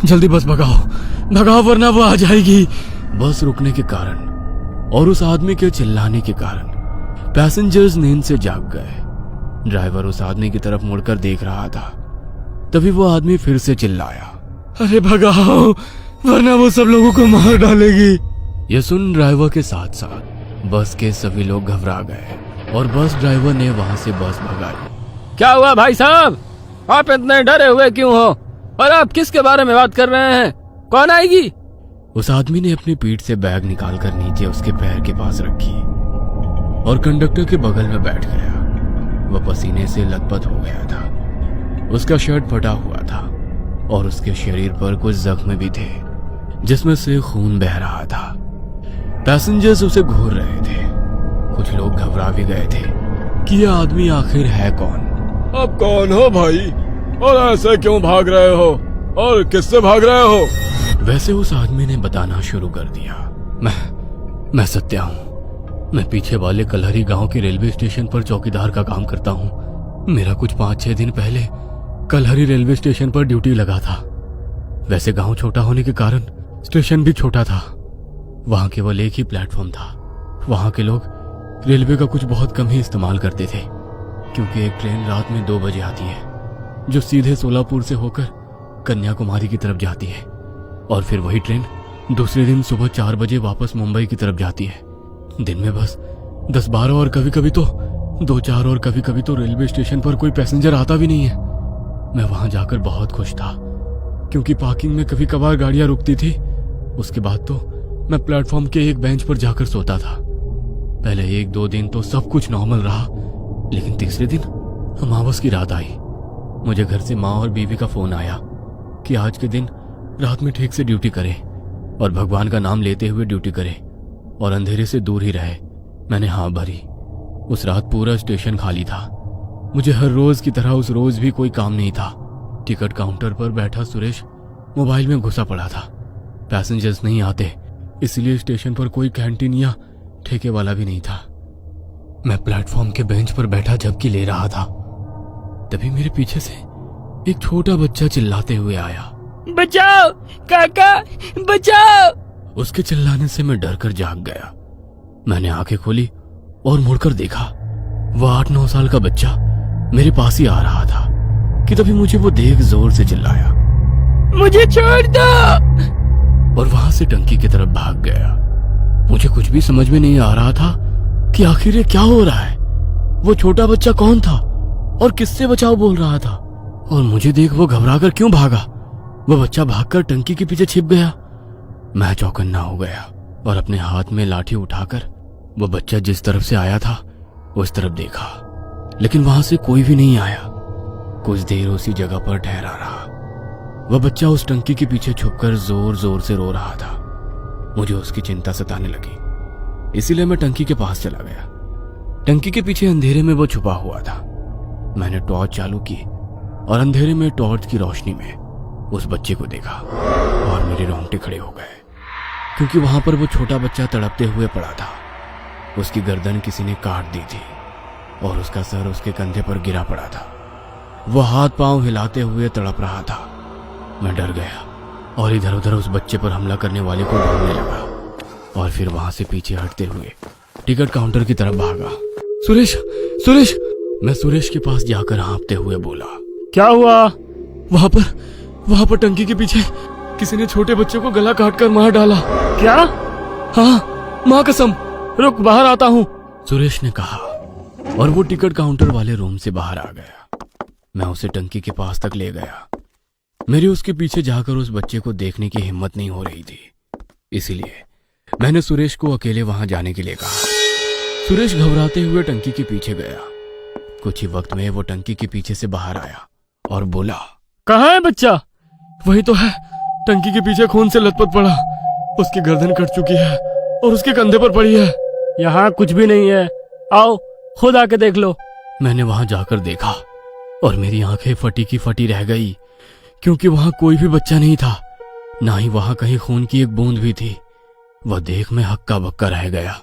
जल्दी बस भगाओ भगाओ वरना वो आ जाएगी। बस रुकने के कारण और उस आदमी के चिल्लाने के कारण पैसेंजर्स नींद से जाग गए। ड्राइवर उस आदमी की तरफ मुड़कर देख रहा था। तभी वो आदमी फिर से चिल्लाया, अरे भगाओ वरना वो सब लोगों को मार डालेगी। यह सुन ड्राइवर के साथ साथ बस के सभी लोग घबरा गए और बस ड्राइवर ने वहां से बस भगाई। क्या हुआ भाई साहब, आप इतने डरे हुए क्यों हो और आप किसके बारे में बात कर रहे हैं? कौन आएगी? उस आदमी ने अपनी पीठ से बैग निकालकर नीचे उसके पैर के पास रखी और कंडक्टर के बगल में बैठ गया। वह पसीने से लथपथ हो गया था। उसका शर्ट फटा हुआ था और उसके शरीर पर कुछ जख्म भी थे जिसमें से खून बह रहा था। पैसेंजर्स उसे घूर रहे थे। कुछ लोग घबरा भी गए थे कि यह आदमी आखिर है कौन। आप कौन हो भाई और ऐसे क्यों भाग रहे हो और किससे भाग रहे हो? वैसे उस आदमी ने बताना शुरू कर दिया, मैं सत्या हूँ। मैं पीछे वाले कलहरी गांव के रेलवे स्टेशन पर चौकीदार का काम करता हूँ। मेरा कुछ 5-6 दिन पहले कलहरी रेलवे स्टेशन पर ड्यूटी लगा था। वैसे गांव छोटा होने के कारण स्टेशन भी छोटा था। वहां केवल एक ही प्लेटफॉर्म था। वहां के लोग रेलवे का कुछ बहुत कम ही इस्तेमाल करते थे क्योंकि एक ट्रेन रात में 2 बजे आती है जो सीधे सोलापुर से होकर कन्याकुमारी की तरफ जाती है और फिर वही ट्रेन दूसरे दिन सुबह 4 बजे वापस मुंबई की तरफ जाती है। दिन में बस 10-12 और कभी कभी तो 2-4 और कभी कभी तो रेलवे स्टेशन पर कोई पैसेंजर आता भी नहीं है। मैं वहां जाकर बहुत खुश था क्योंकि पार्किंग में कभी कभार गाड़ियां रुकती थी। उसके बाद तो मैं प्लेटफॉर्म के एक बेंच पर जाकर सोता था। पहले 1-2 दिन तो सब कुछ नॉर्मल रहा, लेकिन तीसरे दिन अमावस की रात आई। मुझे घर से माँ और बीवी का फोन आया कि आज के दिन रात में ठीक से ड्यूटी करे और भगवान का नाम लेते हुए ड्यूटी करे और अंधेरे से दूर ही रहे। मैंने हाँ भरी। उस रात पूरा स्टेशन खाली था। मुझे हर रोज की तरह उस रोज भी कोई काम नहीं था। टिकट काउंटर पर बैठा सुरेश मोबाइल में घुसा पड़ा था। पैसेंजर्स नहीं आते इसलिए स्टेशन पर कोई कैंटीन या ठेके वाला भी नहीं था। मैं प्लेटफॉर्म के बेंच पर बैठा झपकी ले रहा था। तभी मेरे पीछे से एक छोटा बच्चा चिल्लाते हुए आया, बचाओ काका बचाओ। उसके चिल्लाने से मैं डर कर जाग गया। मैंने आंखें खोली और मुड़कर देखा। वह 8-9 साल का बच्चा मेरे पास ही आ रहा था कि तभी मुझे वो देख जोर से चिल्लाया, मुझे छोड़ दो, और वहां से टंकी की तरफ भाग गया। मुझे कुछ भी समझ में नहीं आ रहा था कि आखिर ये क्या हो रहा है। वो छोटा बच्चा कौन था और किससे बचाओ बोल रहा था, और मुझे देख वो घबराकर क्यों भागा। वो बच्चा भागकर टंकी के पीछे छिप गया। मैं चौकन्ना हो गया और अपने हाथ में लाठी उठाकर वो बच्चा जिस तरफ से आया था उस तरफ देखा, लेकिन वहां से कोई भी नहीं आया। कुछ देर उसी जगह पर ठहरा रहा। वह बच्चा उस टंकी के पीछे छुपकर जोर जोर से रो रहा था। मुझे उसकी चिंता सताने लगी, इसीलिए मैं टंकी के पास चला गया। टंकी के पीछे अंधेरे में वो छुपा हुआ था। मैंने टॉर्च चालू की और अंधेरे में टॉर्च की रोशनी में उस बच्चे को देखा और मेरे रोंगटे खड़े हो गए क्योंकि वहां पर वो छोटा बच्चा तड़पते हुए पड़ा था। उसकी गर्दन किसी ने काट दी थी और उसका सर उसके कंधे पर गिरा पड़ा था। वो हाथ पांव हिलाते हुए तड़प रहा था। मैं डर गया और इधर उधर उस बच्चे पर हमला करने वाले को ढूंढने लगा और फिर वहां से पीछे हटते हुए टिकट काउंटर की तरफ भागा। सुरेश सुरेश, मैं सुरेश के पास जाकर हाँफते हुए बोला, क्या हुआ? वहां पर टंकी के पीछे किसी ने छोटे बच्चे को गला काट कर मार डाला। क्या? हाँ, माँ कसम। रुक, बाहर आता हूँ, सुरेश ने कहा और वो टिकट काउंटर वाले रूम से बाहर आ गया। मैं उसे टंकी के पास तक ले गया। मेरी उसके पीछे जाकर उस बच्चे को देखने की हिम्मत नहीं हो रही थी, इसीलिए मैंने सुरेश को अकेले वहां जाने के लिए कहा। सुरेश घबराते हुए टंकी के पीछे गया। कुछ ही वक्त में वो टंकी के पीछे से बाहर आया और बोला, कहाँ है बच्चा? वही तो है, टंकी के पीछे खून से लथपथ पड़ा। उसकी गर्दन कट चुकी है और उसके कंधे पर पड़ी है। यहाँ कुछ भी नहीं है, आओ खुद आके देख लो। मैंने वहां जाकर देखा और मेरी आंखें फटी की फटी रह गई क्योंकि वहां कोई भी बच्चा नहीं था, ना ही वहां कहीं खून की एक बूंद भी थी। वह देख मैं हक्का बक्का रह गया।